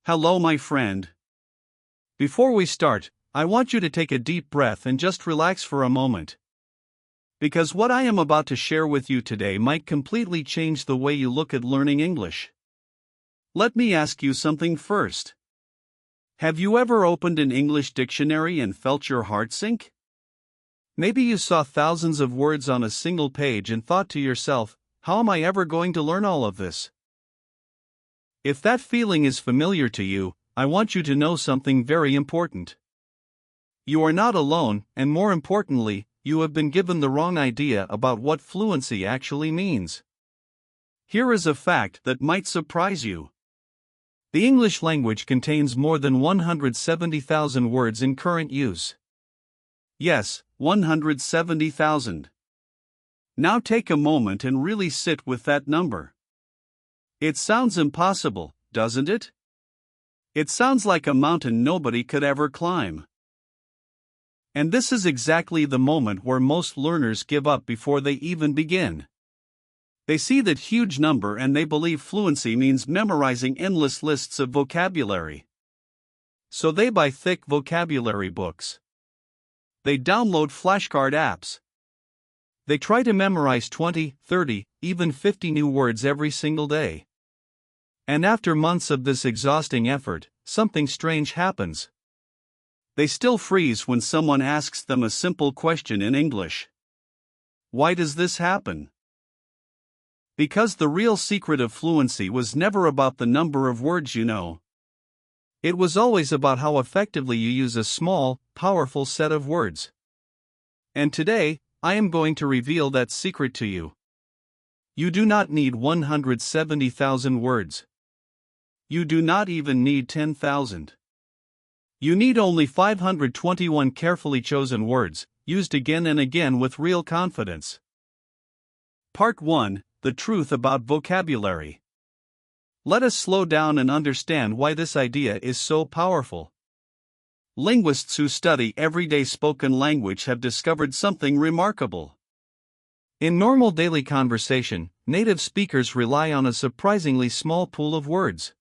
Hello, my friend. Before we start, I want you to take a deep breath and just relax for a moment. Because what I am about to share with you today might completely change the way you look at learning English. Let me ask you something first. Have you ever opened an English dictionary and felt your heart sink? Maybe you saw thousands of words on a single page and thought to yourself, how am I ever going to learn all of this? If that feeling is familiar to you, I want you to know something very important. You are not alone, and more importantly, you have been given the wrong idea about what fluency actually means. Here is a fact that might surprise you. The English language contains more than 170,000 words in current use. Yes, 170,000. Now take a moment and really sit with that number. It sounds impossible, doesn't it? It sounds like a mountain nobody could ever climb. And this is exactly the moment where most learners give up before they even begin. They see that huge number and they believe fluency means memorizing endless lists of vocabulary. So they buy thick vocabulary books. They download flashcard apps. They try to memorize 20, 30, even 50 new words every single day. And after months of this exhausting effort, something strange happens. They still freeze when someone asks them a simple question in English. Why does this happen? Because the real secret of fluency was never about the number of words you know. It was always about how effectively you use a small, powerful set of words. And today, I am going to reveal that secret to you. You do not need 170,000 words. You do not even need 10,000. You need only 521 carefully chosen words, used again and again with real confidence. Part 1: The Truth About Vocabulary. Let us slow down and understand why this idea is so powerful. Linguists who study everyday spoken language have discovered something remarkable. In normal daily conversation, native speakers rely on a surprisingly small pool of words.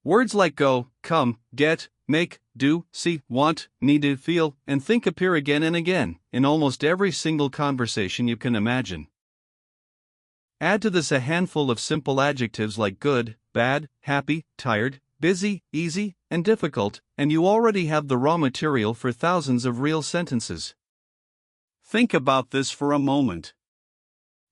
Words like go, come, get, make, do, see, want, need to, feel, and think appear again and again in almost every single conversation you can imagine. Add to this a handful of simple adjectives like good, bad, happy, tired, busy, easy, and difficult, and you already have the raw material for thousands of real sentences. Think about this for a moment.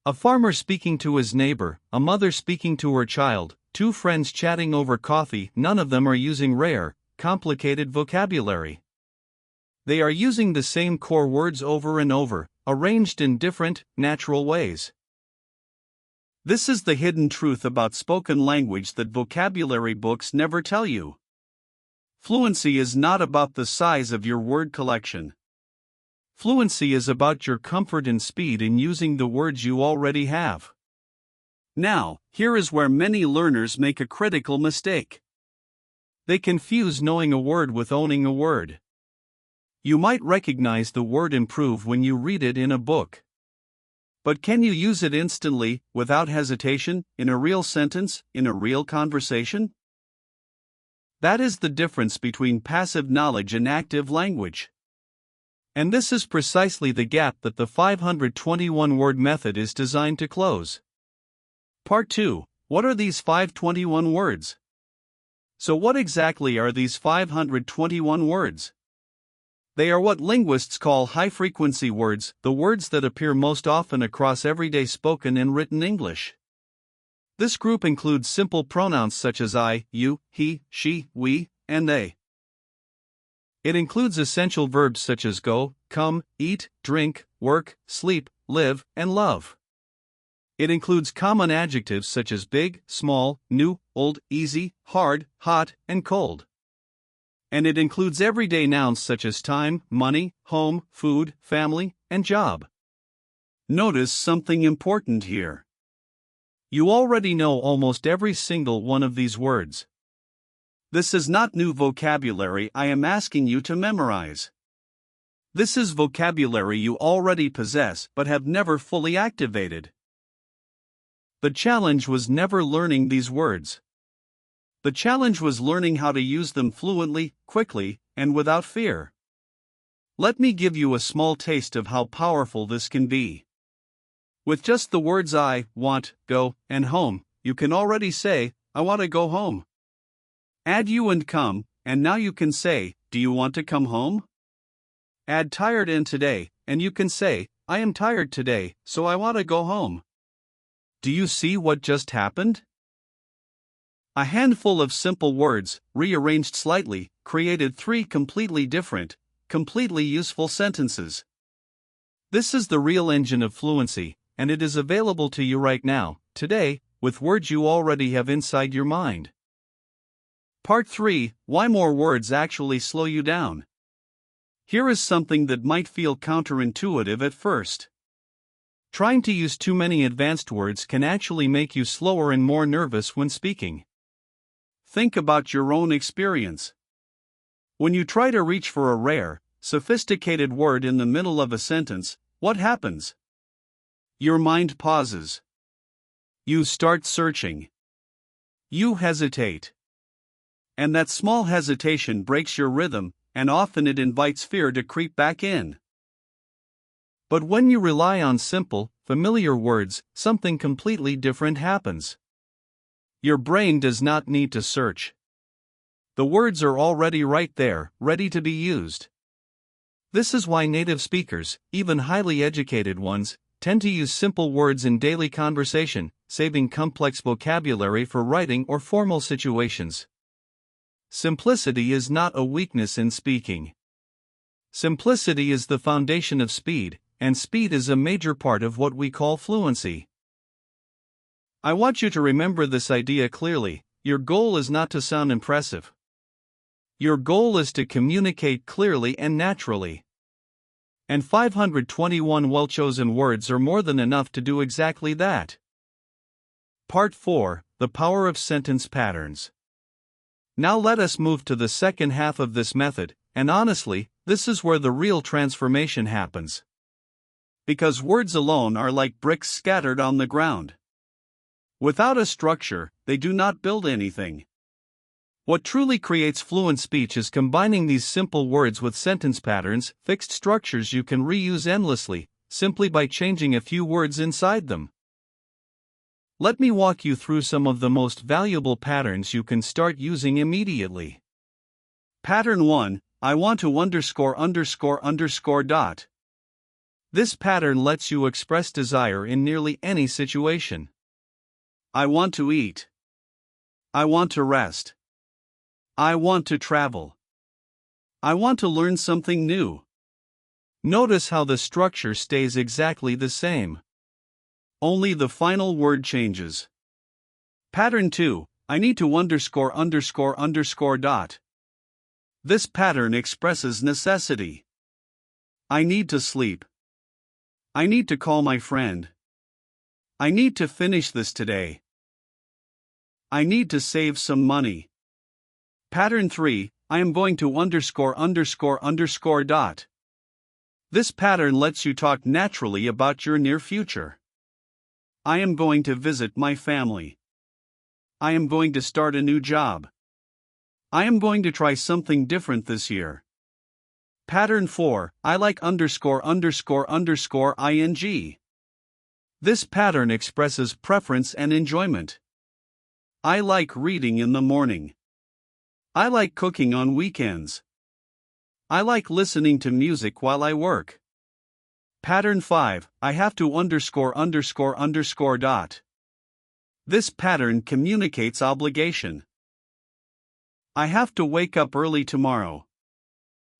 A farmer speaking to his neighbor, a mother speaking to her child, two friends chatting over coffee, none of them are using rare, complicated vocabulary. They are using the same core words over and over, arranged in different, natural ways. This is the hidden truth about spoken language that vocabulary books never tell you. Fluency is not about the size of your word collection. Fluency is about your comfort and speed in using the words you already have. Now, here is where many learners make a critical mistake. They confuse knowing a word with owning a word. You might recognize the word improve when you read it in a book. But can you use it instantly, without hesitation, in a real sentence, in a real conversation? That is the difference between passive knowledge and active language. And this is precisely the gap that the 521-word method is designed to close. Part 2: What are these 521 words? So what exactly are these 521 words? They are what linguists call high-frequency words, the words that appear most often across everyday spoken and written English. This group includes simple pronouns such as I, you, he, she, we, and they. It includes essential verbs such as go, come, eat, drink, work, sleep, live, and love. It includes common adjectives such as big, small, new, old, easy, hard, hot, and cold. And it includes everyday nouns such as time, money, home, food, family, and job. Notice something important here. You already know almost every single one of these words. This is not new vocabulary I am asking you to memorize. This is vocabulary you already possess but have never fully activated. The challenge was never learning these words. The challenge was learning how to use them fluently, quickly, and without fear. Let me give you a small taste of how powerful this can be. With just the words I, want, go, and home, you can already say, I want to go home. Add you and come, and now you can say, do you want to come home? Add tired and today, and you can say, I am tired today, so I want to go home. Do you see what just happened? A handful of simple words, rearranged slightly, created 3 completely different, completely useful sentences. This is the real engine of fluency, and it is available to you right now, today, with words you already have inside your mind. Part 3: Why more words actually slow you down. Here is something that might feel counterintuitive at first. Trying to use too many advanced words can actually make you slower and more nervous when speaking. Think about your own experience. When you try to reach for a rare, sophisticated word in the middle of a sentence, what happens? Your mind pauses. You start searching. You hesitate. And that small hesitation breaks your rhythm, and often it invites fear to creep back in. But when you rely on simple, familiar words, something completely different happens. Your brain does not need to search. The words are already right there, ready to be used. This is why native speakers, even highly educated ones, tend to use simple words in daily conversation, saving complex vocabulary for writing or formal situations. Simplicity is not a weakness in speaking. Simplicity is the foundation of speed, and speed is a major part of what we call fluency. I want you to remember this idea clearly. Your goal is not to sound impressive. Your goal is to communicate clearly and naturally. And 521 well-chosen words are more than enough to do exactly that. Part 4: The Power of Sentence Patterns. Now let us move to the second half of this method, and honestly, this is where the real transformation happens. Because words alone are like bricks scattered on the ground. Without a structure, they do not build anything. What truly creates fluent speech is combining these simple words with sentence patterns, fixed structures you can reuse endlessly, simply by changing a few words inside them. Let me walk you through some of the most valuable patterns you can start using immediately. Pattern 1: I want to ____. This pattern lets you express desire in nearly any situation. I want to eat. I want to rest. I want to travel. I want to learn something new. Notice how the structure stays exactly the same. Only the final word changes. Pattern 2: I need to ____. This pattern expresses necessity. I need to sleep. I need to call my friend. I need to finish this today. I need to save some money. Pattern 3: I am going to ____. This pattern lets you talk naturally about your near future. I am going to visit my family. I am going to start a new job. I am going to try something different this year. Pattern 4: I like ____ing. This pattern expresses preference and enjoyment. I like reading in the morning. I like cooking on weekends. I like listening to music while I work. Pattern 5: I have to ____. This pattern communicates obligation. I have to wake up early tomorrow.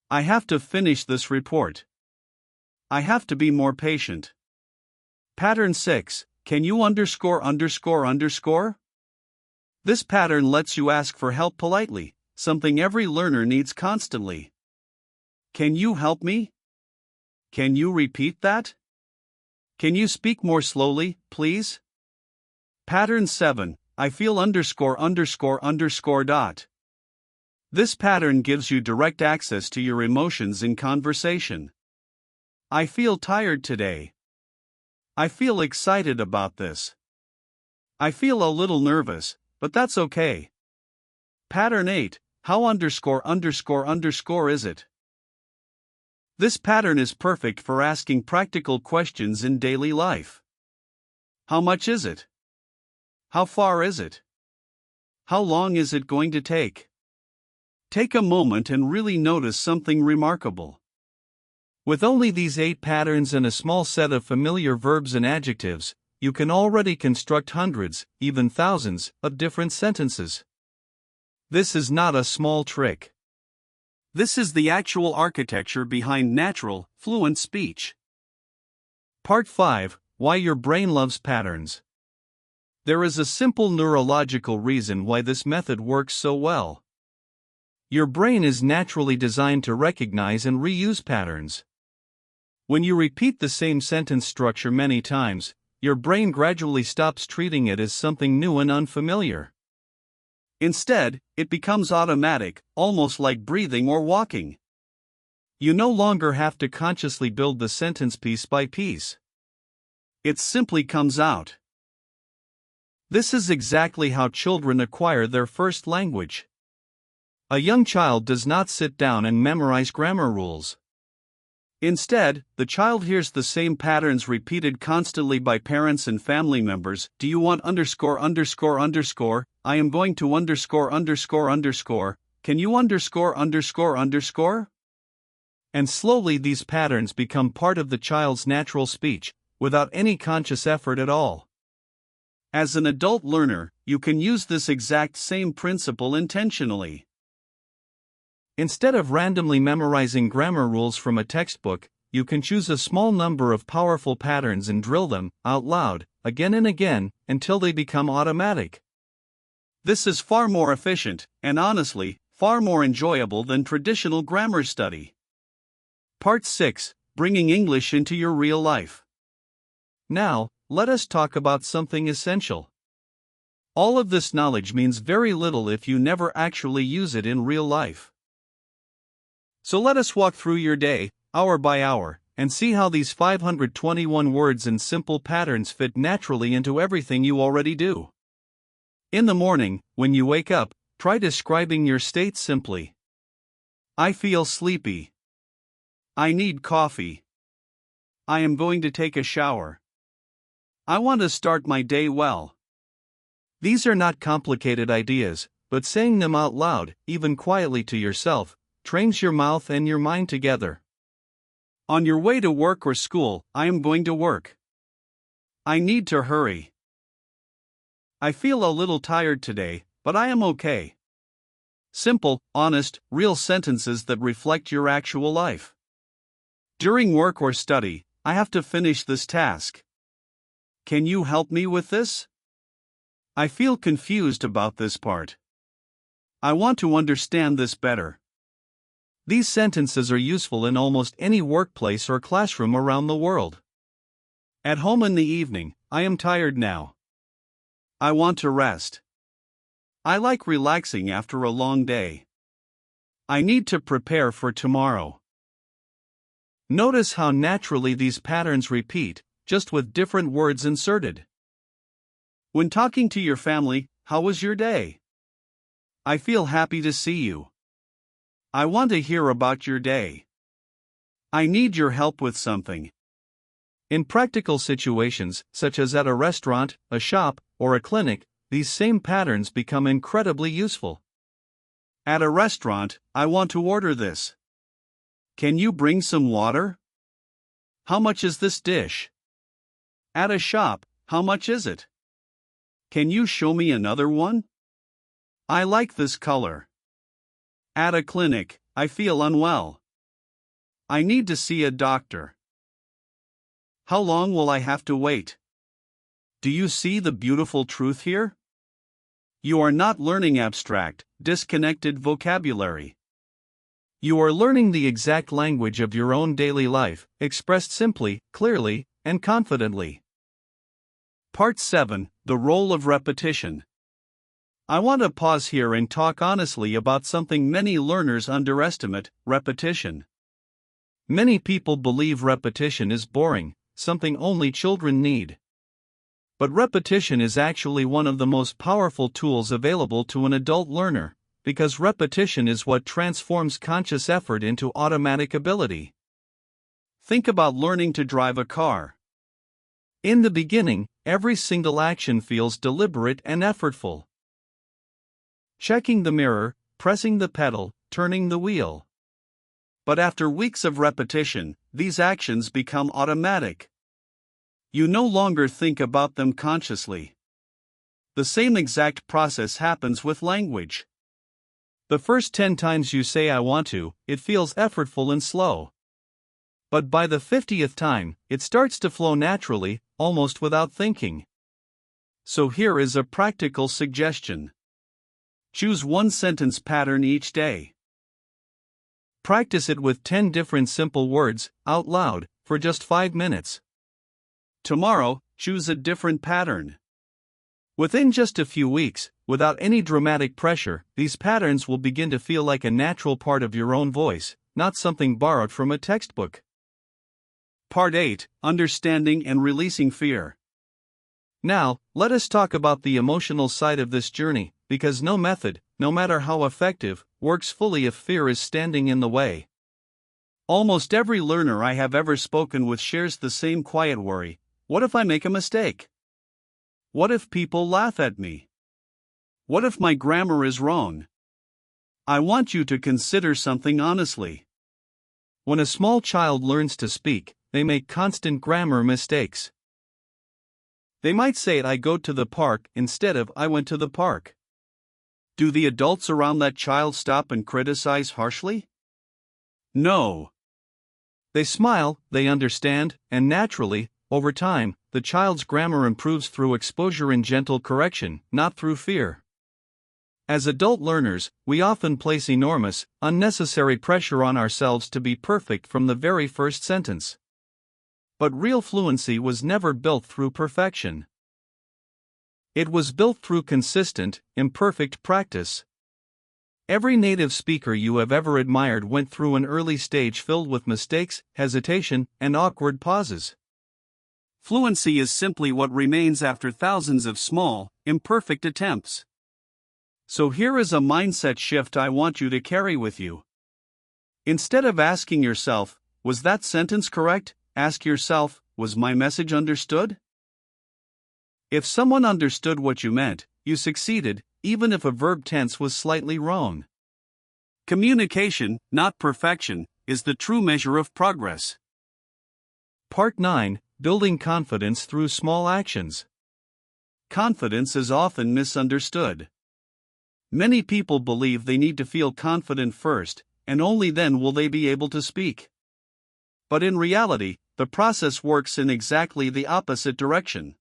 I have to finish this report. I have to be more patient. Pattern 6: Can you ____? This pattern lets you ask for help politely, something every learner needs constantly. Can you help me? Can you repeat that? Can you speak more slowly, please? Pattern 7: I feel ____. This pattern gives you direct access to your emotions in conversation. I feel tired today. I feel excited about this. I feel a little nervous, but that's okay. Pattern 8, how ____ is it? This pattern is perfect for asking practical questions in daily life. How much is it? How far is it? How long is it going to take? Take a moment and really notice something remarkable. With only these 8 patterns and a small set of familiar verbs and adjectives, you can already construct hundreds, even thousands, of different sentences. This is not a small trick. This is the actual architecture behind natural, fluent speech. Part 5, Why Your Brain Loves Patterns. There is a simple neurological reason why this method works so well. Your brain is naturally designed to recognize and reuse patterns. When you repeat the same sentence structure many times, your brain gradually stops treating it as something new and unfamiliar. Instead, it becomes automatic, almost like breathing or walking. You no longer have to consciously build the sentence piece by piece. It simply comes out. This is exactly how children acquire their first language. A young child does not sit down and memorize grammar rules. Instead, the child hears the same patterns repeated constantly by parents and family members. Do you want ______? I am going to _____. Can you _____? And slowly these patterns become part of the child's natural speech, without any conscious effort at all. As an adult learner, you can use this exact same principle intentionally. Instead of randomly memorizing grammar rules from a textbook, you can choose a small number of powerful patterns and drill them, out loud, again and again, until they become automatic. This is far more efficient, and honestly, far more enjoyable than traditional grammar study. Part 6, Bringing English into Your Real Life. Now, let us talk about something essential. All of this knowledge means very little if you never actually use it in real life. So let us walk through your day, hour by hour, and see how these 521 words and simple patterns fit naturally into everything you already do. In the morning, when you wake up, try describing your state simply. I feel sleepy. I need coffee. I am going to take a shower. I want to start my day well. These are not complicated ideas, but saying them out loud, even quietly to yourself, trains your mouth and your mind together. On your way to work or school, I am going to work. I need to hurry. I feel a little tired today, but I am okay. Simple, honest, real sentences that reflect your actual life. During work or study, I have to finish this task. Can you help me with this? I feel confused about this part. I want to understand this better. These sentences are useful in almost any workplace or classroom around the world. At home in the evening, I am tired now. I want to rest. I like relaxing after a long day. I need to prepare for tomorrow. Notice how naturally these patterns repeat, just with different words inserted. When talking to your family, how was your day? I feel happy to see you. I want to hear about your day. I need your help with something. In practical situations, such as at a restaurant, a shop, or a clinic, these same patterns become incredibly useful. At a restaurant, I want to order this. Can you bring some water? How much is this dish? At a shop, how much is it? Can you show me another one? I like this color. At a clinic, I feel unwell. I need to see a doctor. How long will I have to wait? Do you see the beautiful truth here? You are not learning abstract, disconnected vocabulary. You are learning the exact language of your own daily life, expressed simply, clearly, and confidently. Part 7, The Role of Repetition. I want to pause here and talk honestly about something many learners underestimate: repetition. Many people believe repetition is boring, something only children need. But repetition is actually one of the most powerful tools available to an adult learner, because repetition is what transforms conscious effort into automatic ability. Think about learning to drive a car. In the beginning, every single action feels deliberate and effortful. Checking the mirror, pressing the pedal, turning the wheel. But after weeks of repetition, these actions become automatic. You no longer think about them consciously. The same exact process happens with language. The first 10 times you say "I want to," it feels effortful and slow. But by the 50th time, it starts to flow naturally, almost without thinking. So here is a practical suggestion. Choose one sentence pattern each day. Practice it with 10 different simple words, out loud, for just 5 minutes. Tomorrow, choose a different pattern. Within just a few weeks, without any dramatic pressure, these patterns will begin to feel like a natural part of your own voice, not something borrowed from a textbook. Part 8: Understanding and Releasing Fear. Now, let us talk about the emotional side of this journey, because no method, no matter how effective, works fully if fear is standing in the way. Almost every learner I have ever spoken with shares the same quiet worry: what if I make a mistake? What if people laugh at me? What if my grammar is wrong? I want you to consider something honestly. When a small child learns to speak, they make constant grammar mistakes. They might say "I go to the park" instead of "I went to the park." Do the adults around that child stop and criticize harshly? No. They smile, they understand, and naturally, over time, the child's grammar improves through exposure and gentle correction, not through fear. As adult learners, we often place enormous, unnecessary pressure on ourselves to be perfect from the very first sentence. But real fluency was never built through perfection. It was built through consistent, imperfect practice. Every native speaker you have ever admired went through an early stage filled with mistakes, hesitation, and awkward pauses. Fluency is simply what remains after thousands of small, imperfect attempts. So here is a mindset shift I want you to carry with you. Instead of asking yourself, "Was that sentence correct?" ask yourself, "Was my message understood?" If someone understood what you meant, you succeeded, even if a verb tense was slightly wrong. Communication, not perfection, is the true measure of progress. Part 9: Building Confidence Through Small Actions. Confidence is often misunderstood. Many people believe they need to feel confident first, and only then will they be able to speak. But in reality, the process works in exactly the opposite direction.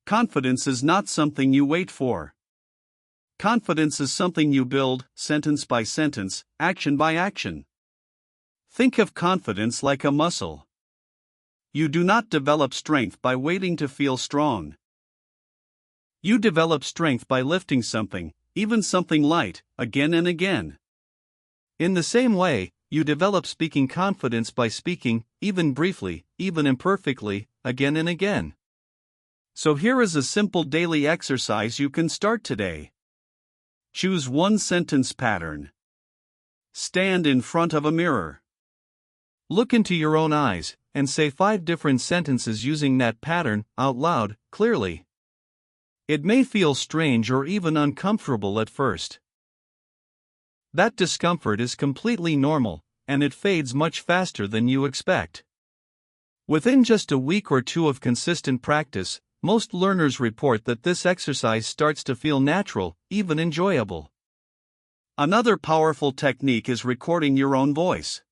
Confidence is not something you wait for. Confidence is something you build, sentence by sentence, action by action. Think of confidence like a muscle. You do not develop strength by waiting to feel strong. You develop strength by lifting something, even something light, again and again. In the same way, you develop speaking confidence by speaking, even briefly, even imperfectly, again and again. So here is a simple daily exercise you can start today. Choose one sentence pattern. Stand in front of a mirror. Look into your own eyes, and say 5 different sentences using that pattern, out loud, clearly. It may feel strange or even uncomfortable at first. That discomfort is completely normal, and it fades much faster than you expect. Within just a week or two of consistent practice, most learners report that this exercise starts to feel natural, even enjoyable. Another powerful technique is recording your own voice.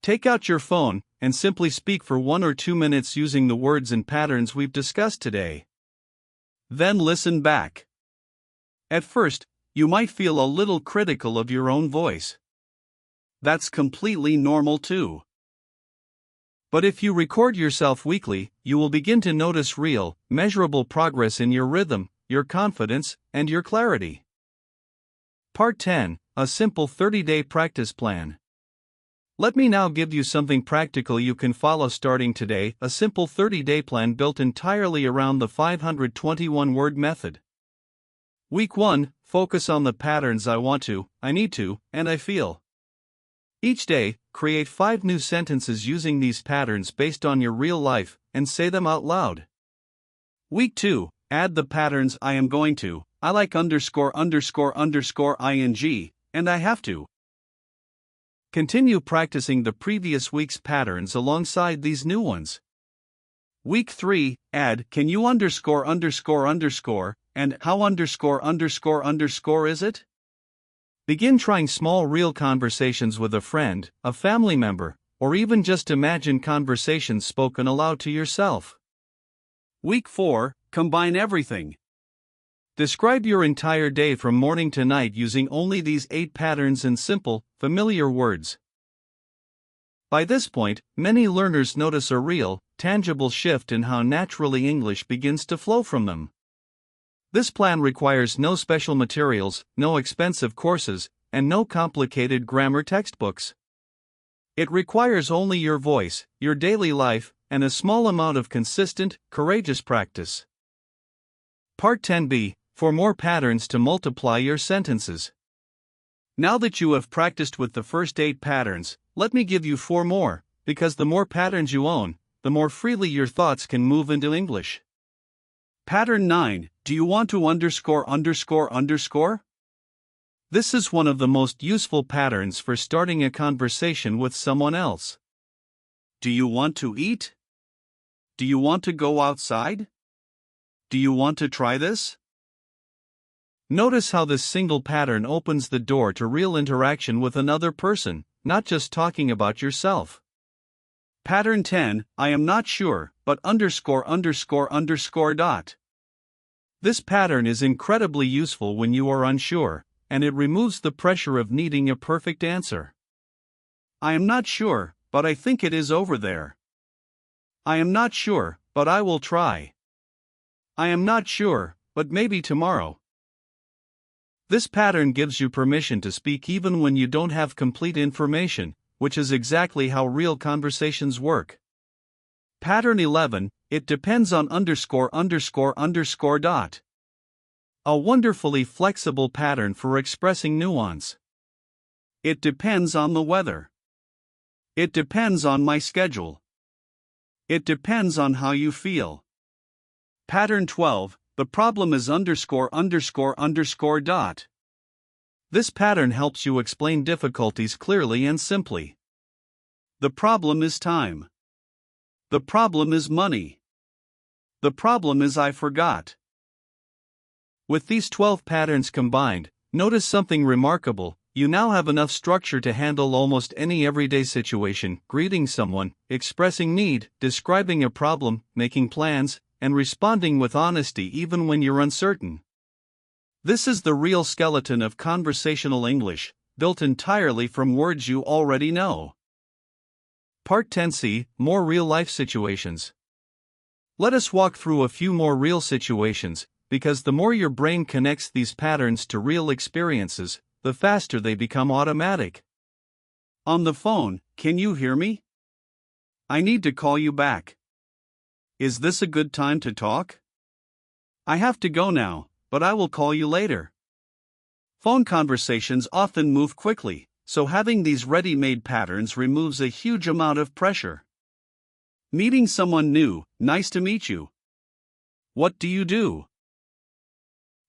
Take out your phone and simply speak for 1 or 2 minutes using the words and patterns we've discussed today. Then listen back. At first, you might feel a little critical of your own voice. That's completely normal too. But if you record yourself weekly, you will begin to notice real, measurable progress in your rhythm, your confidence, and your clarity. Part 10: A simple 30-day practice plan. Let me now give you something practical you can follow starting today, a simple 30-day plan built entirely around the 521-word method. Week 1: focus on the patterns I want to, I need to, and I feel. Each day, create 5 new sentences using these patterns based on your real life, and say them out loud. Week 2, add the patterns I am going to, I like ______, ing, and I have to. Continue practicing the previous week's patterns alongside these new ones. Week 3, add can you ______, and how ______ is it? Begin trying small real conversations with a friend, a family member, or even just imagine conversations spoken aloud to yourself. Week 4, combine everything. Describe your entire day from morning to night using only these 8 patterns in simple, familiar words. By this point, many learners notice a real, tangible shift in how naturally English begins to flow from them. This plan requires no special materials, no expensive courses, and no complicated grammar textbooks. It requires only your voice, your daily life, and a small amount of consistent, courageous practice. Part 10b, for more patterns to multiply your sentences. Now that you have practiced with the first 8 patterns, let me give you 4 more, because the more patterns you own, the more freely your thoughts can move into English. Pattern 9, do you want to _____? This is one of the most useful patterns for starting a conversation with someone else. Do you want to eat? Do you want to go outside? Do you want to try this? Notice how this single pattern opens the door to real interaction with another person, not just talking about yourself. Pattern 10, I am not sure, but _____. This pattern is incredibly useful when you are unsure, and it removes the pressure of needing a perfect answer. I am not sure, but I think it is over there. I am not sure, but I will try. I am not sure, but maybe tomorrow. This pattern gives you permission to speak even when you don't have complete information, which is exactly how real conversations work. Pattern 11, it depends on _____. A wonderfully flexible pattern for expressing nuance. It depends on the weather. It depends on my schedule. It depends on how you feel. Pattern 12, the problem is _____. This pattern helps you explain difficulties clearly and simply. The problem is time. The problem is money. The problem is I forgot. With these 12 patterns combined, notice something remarkable. You now have enough structure to handle almost any everyday situation, greeting someone, expressing need, describing a problem, making plans, and responding with honesty even when you're uncertain. This is the real skeleton of conversational English, built entirely from words you already know. Part 10c, more real-life situations. Let us walk through a few more real situations, because the more your brain connects these patterns to real experiences, the faster they become automatic. On the phone, can you hear me? I need to call you back. Is this a good time to talk? I have to go now, but I will call you later. Phone conversations often move quickly, so having these ready-made patterns removes a huge amount of pressure. Meeting someone new, nice to meet you. What do you do?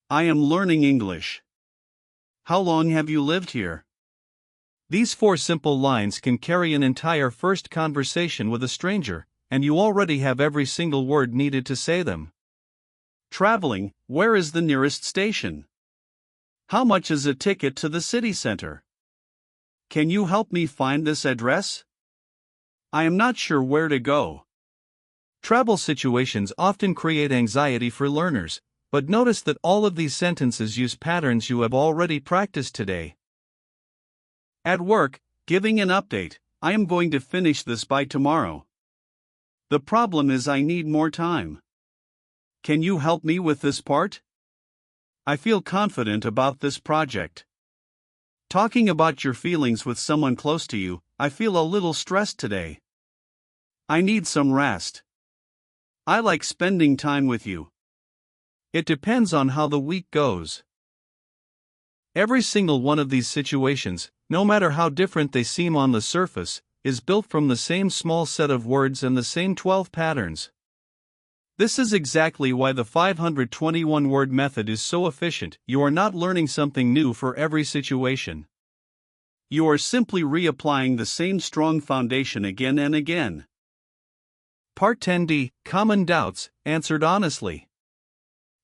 I am learning English. How long have you lived here? These 4 simple lines can carry an entire first conversation with a stranger, and you already have every single word needed to say them. Traveling, where is the nearest station? How much is a ticket to the city center? Can you help me find this address? I am not sure where to go. Travel situations often create anxiety for learners, but notice that all of these sentences use patterns you have already practiced today. At work, giving an update, I am going to finish this by tomorrow. The problem is I need more time. Can you help me with this part? I feel confident about this project. Talking about your feelings with someone close to you, I feel a little stressed today. I need some rest. I like spending time with you. It depends on how the week goes. Every single one of these situations, no matter how different they seem on the surface, is built from the same small set of words and the same 12 patterns. This is exactly why the 521-word method is so efficient. You are not learning something new for every situation. You are simply reapplying the same strong foundation again and again. Part 10D, Common Doubts, Answered Honestly.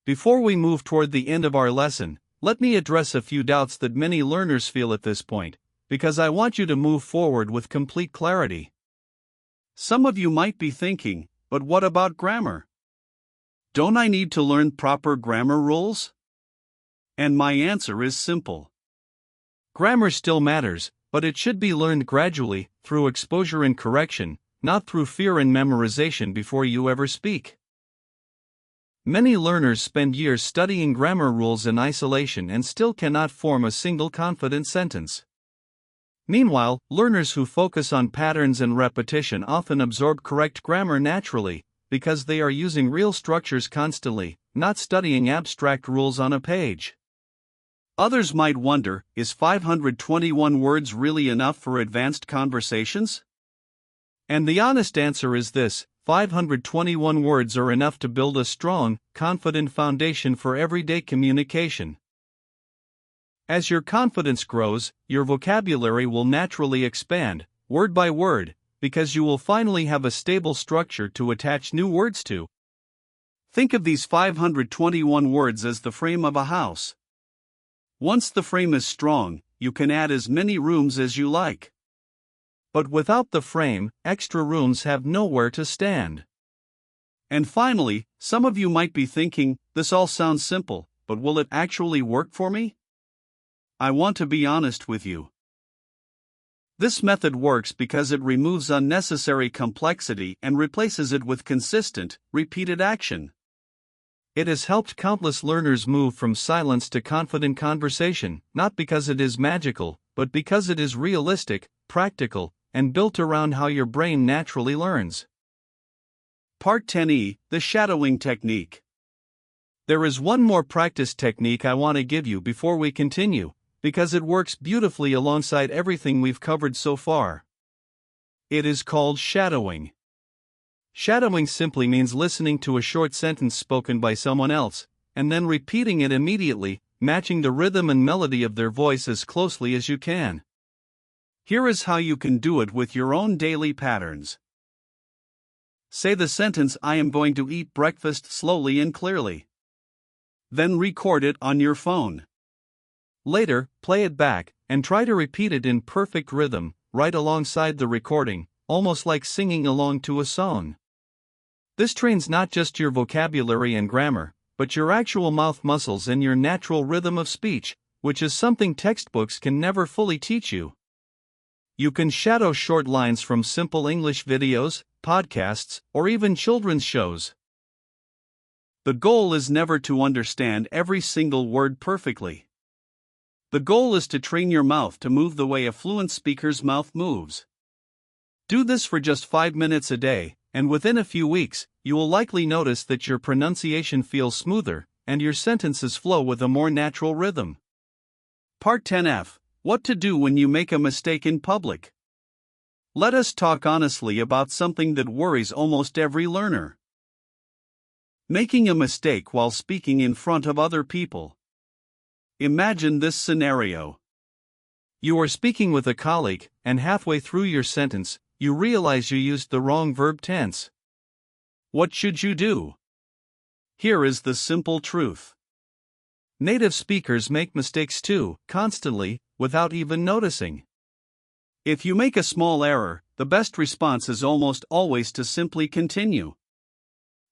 Before we move toward the end of our lesson, let me address a few doubts that many learners feel at this point, because I want you to move forward with complete clarity. Some of you might be thinking, but what about grammar? Don't I need to learn proper grammar rules? And my answer is simple. Grammar still matters, but it should be learned gradually, through exposure and correction, not through fear and memorization before you ever speak. Many learners spend years studying grammar rules in isolation and still cannot form a single confident sentence. Meanwhile, learners who focus on patterns and repetition often absorb correct grammar naturally, because they are using real structures constantly, not studying abstract rules on a page. Others might wonder, is 521 words really enough for advanced conversations? And the honest answer is this: 521 words are enough to build a strong, confident foundation for everyday communication. As your confidence grows, your vocabulary will naturally expand, word by word, because you will finally have a stable structure to attach new words to. Think of these 521 words as the frame of a house. Once the frame is strong, you can add as many rooms as you like. But without the frame, extra rooms have nowhere to stand. And finally, some of you might be thinking, this all sounds simple, but will it actually work for me? I want to be honest with you. This method works because it removes unnecessary complexity and replaces it with consistent, repeated action. It has helped countless learners move from silence to confident conversation, not because it is magical, but because it is realistic, practical, and built around how your brain naturally learns. Part 10E, the shadowing technique. There is one more practice technique I want to give you before we continue, because it works beautifully alongside everything we've covered so far. It is called shadowing. Shadowing simply means listening to a short sentence spoken by someone else, and then repeating it immediately, matching the rhythm and melody of their voice as closely as you can. Here is how you can do it with your own daily patterns. Say the sentence, I am going to eat breakfast, slowly and clearly. Then record it on your phone. Later, play it back, and try to repeat it in perfect rhythm, right alongside the recording, almost like singing along to a song. This trains not just your vocabulary and grammar, but your actual mouth muscles and your natural rhythm of speech, which is something textbooks can never fully teach you. You can shadow short lines from simple English videos, podcasts, or even children's shows. The goal is never to understand every single word perfectly. The goal is to train your mouth to move the way a fluent speaker's mouth moves. Do this for just 5 minutes a day, and within a few weeks, you will likely notice that your pronunciation feels smoother, and your sentences flow with a more natural rhythm. Part 10F. What to do when you make a mistake in public. Let us talk honestly about something that worries almost every learner. Making a mistake while speaking in front of other people. Imagine this scenario. You are speaking with a colleague, and halfway through your sentence, you realize you used the wrong verb tense. What should you do? Here is the simple truth. Native speakers make mistakes too, constantly, without even noticing. If you make a small error, the best response is almost always to simply continue.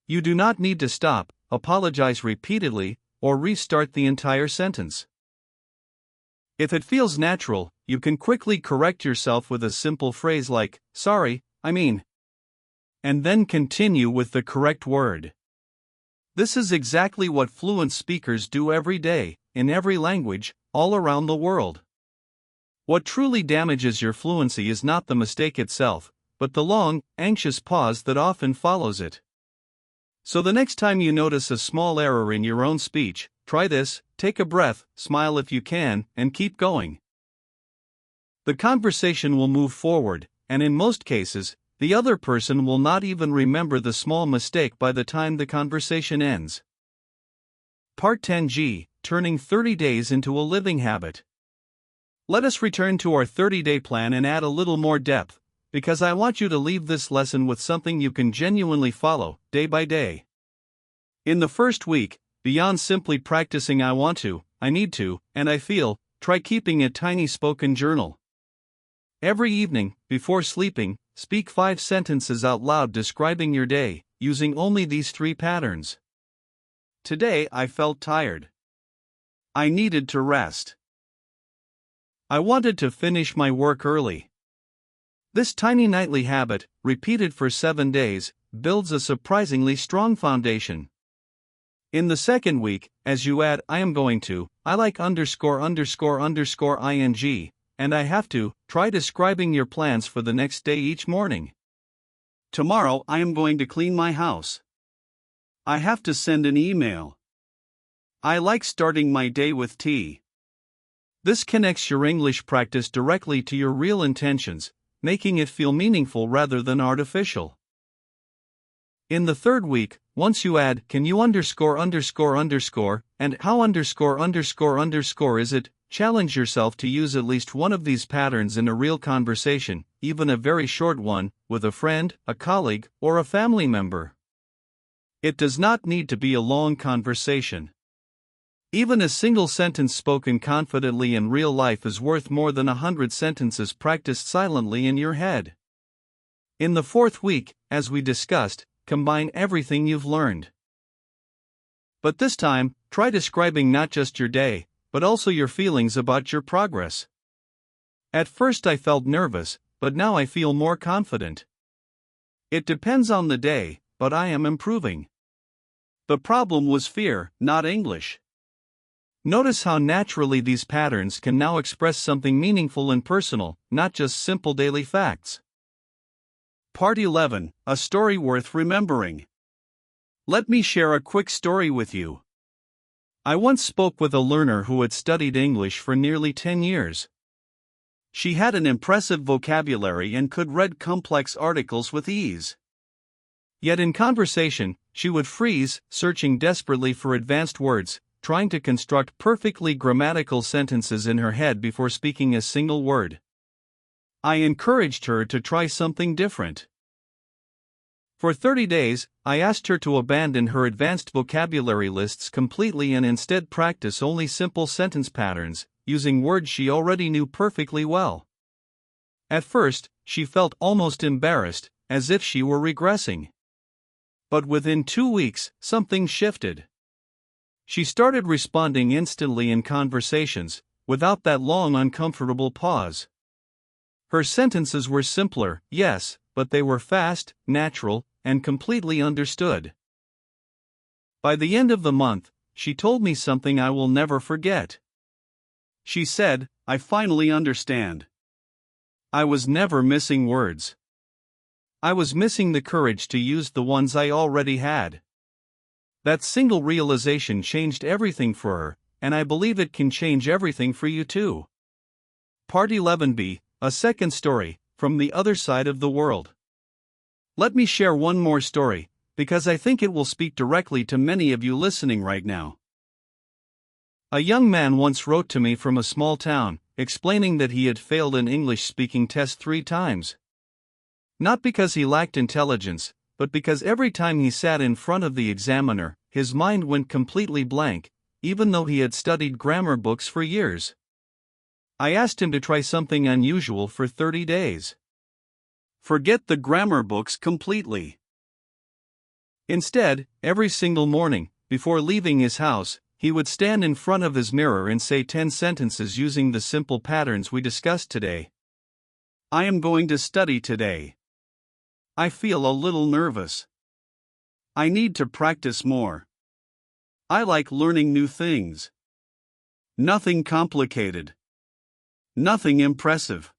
You do not need to stop, apologize repeatedly, or restart the entire sentence. If it feels natural, you can quickly correct yourself with a simple phrase like, sorry, I mean, and then continue with the correct word. This is exactly what fluent speakers do every day, in every language, all around the world. What truly damages your fluency is not the mistake itself, but the long, anxious pause that often follows it. So the next time you notice a small error in your own speech, try this, take a breath, smile if you can, and keep going. The conversation will move forward, and in most cases, the other person will not even remember the small mistake by the time the conversation ends. Part 10G, Turning 30 Days into a Living Habit. Let us return to our 30-day plan and add a little more depth, because I want you to leave this lesson with something you can genuinely follow, day by day. In the first week, beyond simply practicing I want to, I need to, and I feel, try keeping a tiny spoken journal. Every evening, before sleeping, speak 5 sentences out loud describing your day, using only these 3 patterns. Today I felt tired. I needed to rest. I wanted to finish my work early. This tiny nightly habit, repeated for 7 days, builds a surprisingly strong foundation. In the second week, as you add I am going to, I like ______ing, and I have to, try describing your plans for the next day each morning. Tomorrow I am going to clean my house. I have to send an email. I like starting my day with tea. This connects your English practice directly to your real intentions, making it feel meaningful rather than artificial. In the third week, once you add, can you ______, and how _____ is it, challenge yourself to use at least one of these patterns in a real conversation, even a very short one, with a friend, a colleague, or a family member. It does not need to be a long conversation. Even a single sentence spoken confidently in real life is worth more than 100 sentences practiced silently in your head. In the fourth week, as we discussed, combine everything you've learned. But this time, try describing not just your day, but also your feelings about your progress. At first I felt nervous, but now I feel more confident. It depends on the day, but I am improving. The problem was fear, not English. Notice how naturally these patterns can now express something meaningful and personal, not just simple daily facts. Part 11, A Story Worth Remembering. Let me share a quick story with you. I once spoke with a learner who had studied English for nearly 10 years. She had an impressive vocabulary and could read complex articles with ease. Yet in conversation, she would freeze, searching desperately for advanced words, trying to construct perfectly grammatical sentences in her head before speaking a single word. I encouraged her to try something different. For 30 days, I asked her to abandon her advanced vocabulary lists completely and instead practice only simple sentence patterns, using words she already knew perfectly well. At first, she felt almost embarrassed, as if she were regressing. But within 2 weeks, something shifted. She started responding instantly in conversations, without that long uncomfortable pause. Her sentences were simpler, yes, but they were fast, natural, and completely understood. By the end of the month, she told me something I will never forget. She said, I finally understand. I was never missing words. I was missing the courage to use the ones I already had. That single realization changed everything for her, and I believe it can change everything for you too. Part 11b, A Second Story, From the Other Side of the World. Let me share one more story, because I think it will speak directly to many of you listening right now. A young man once wrote to me from a small town, explaining that he had failed an English speaking test 3 times. Not because he lacked intelligence, but because every time he sat in front of the examiner, his mind went completely blank, even though he had studied grammar books for years. I asked him to try something unusual for 30 days. Forget the grammar books completely. Instead, every single morning, before leaving his house, he would stand in front of his mirror and say 10 sentences using the simple patterns we discussed today. I am going to study today. I feel a little nervous. I need to practice more. I like learning new things. Nothing complicated. Nothing impressive.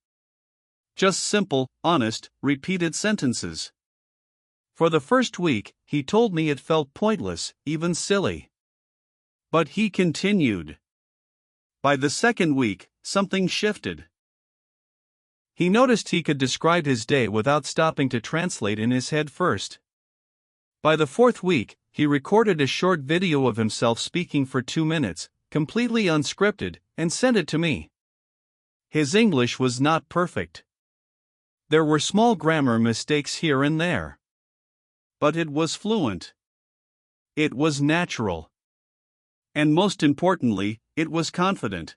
Just simple, honest, repeated sentences. For the first week, he told me it felt pointless, even silly. But he continued. By the second week, something shifted. He noticed he could describe his day without stopping to translate in his head first. By the fourth week, he recorded a short video of himself speaking for 2 minutes, completely unscripted, and sent it to me. His English was not perfect. There were small grammar mistakes here and there. But it was fluent. It was natural. And most importantly, it was confident.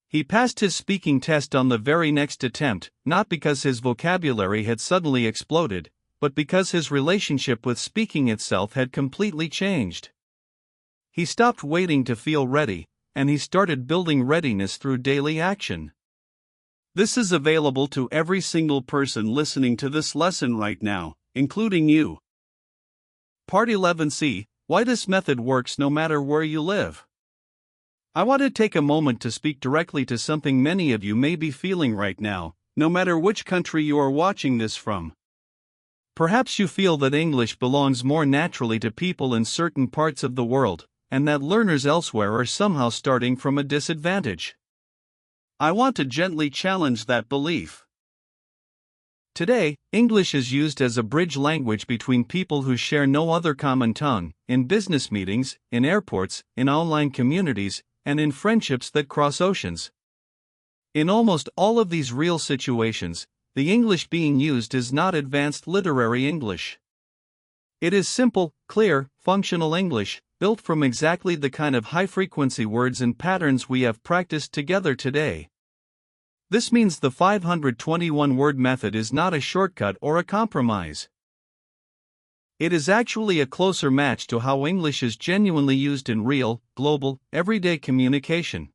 He passed his speaking test on the very next attempt, not because his vocabulary had suddenly exploded, but because his relationship with speaking itself had completely changed. He stopped waiting to feel ready, and he started building readiness through daily action. This is available to every single person listening to this lesson right now, including you. Part 11C, Why this method works no matter where you live. I want to take a moment to speak directly to something many of you may be feeling right now, no matter which country you are watching this from. Perhaps you feel that English belongs more naturally to people in certain parts of the world, and that learners elsewhere are somehow starting from a disadvantage. I want to gently challenge that belief. Today, English is used as a bridge language between people who share no other common tongue, in business meetings, in airports, in online communities, and in friendships that cross oceans. In almost all of these real situations, the English being used is not advanced literary English. It is simple, clear, functional English, built from exactly the kind of high-frequency words and patterns we have practiced together today. This means the 521-word method is not a shortcut or a compromise. It is actually a closer match to how English is genuinely used in real, global, everyday communication.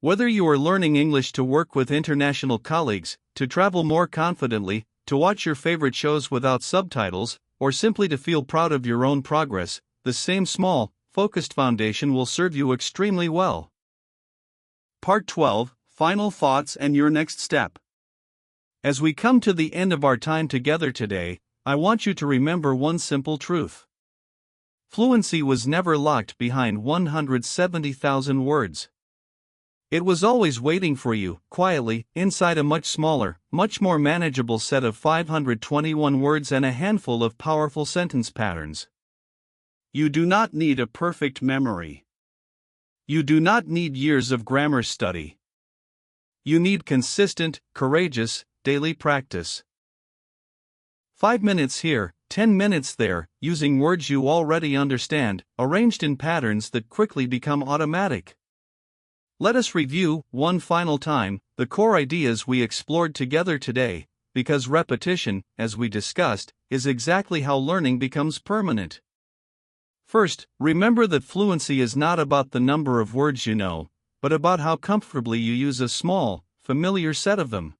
Whether you are learning English to work with international colleagues, to travel more confidently, to watch your favorite shows without subtitles, or simply to feel proud of your own progress, the same small, focused foundation will serve you extremely well. Part 12, Final Thoughts and Your Next Step. As we come to the end of our time together today, I want you to remember one simple truth. Fluency was never locked behind 170,000 words. It was always waiting for you, quietly, inside a much smaller, much more manageable set of 521 words and a handful of powerful sentence patterns. You do not need a perfect memory. You do not need years of grammar study. You need consistent, courageous, daily practice. 5 minutes here, 10 minutes there, using words you already understand, arranged in patterns that quickly become automatic. Let us review, one final time, the core ideas we explored together today, because repetition, as we discussed, is exactly how learning becomes permanent. First, remember that fluency is not about the number of words you know, but about how comfortably you use a small, familiar set of them.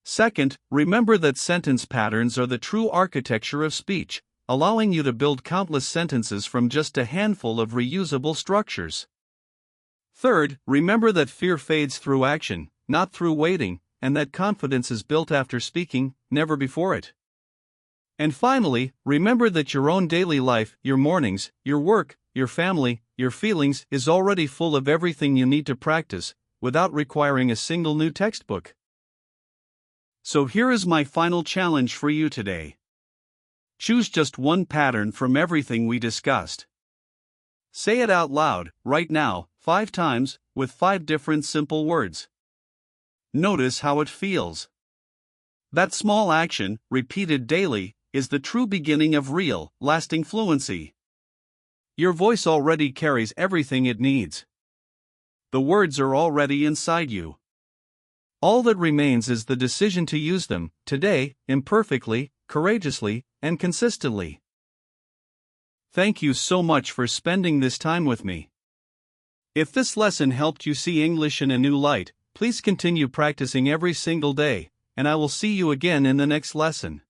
Second, remember that sentence patterns are the true architecture of speech, allowing you to build countless sentences from just a handful of reusable structures. Third, remember that fear fades through action, not through waiting, and that confidence is built after speaking, never before it. And finally, remember that your own daily life, your mornings, your work, your family, your feelings is already full of everything you need to practice, without requiring a single new textbook. So here is my final challenge for you today. Choose just one pattern from everything we discussed. Say it out loud, right now, 5 times, with 5 different simple words. Notice how it feels. That small action, repeated daily, is the true beginning of real, lasting fluency. Your voice already carries everything it needs. The words are already inside you. All that remains is the decision to use them, today, imperfectly, courageously, and consistently. Thank you so much for spending this time with me. If this lesson helped you see English in a new light, please continue practicing every single day, and I will see you again in the next lesson.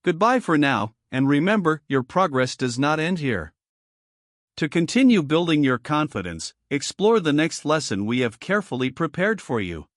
Goodbye for now, and remember, your progress does not end here. To continue building your confidence, explore the next lesson we have carefully prepared for you.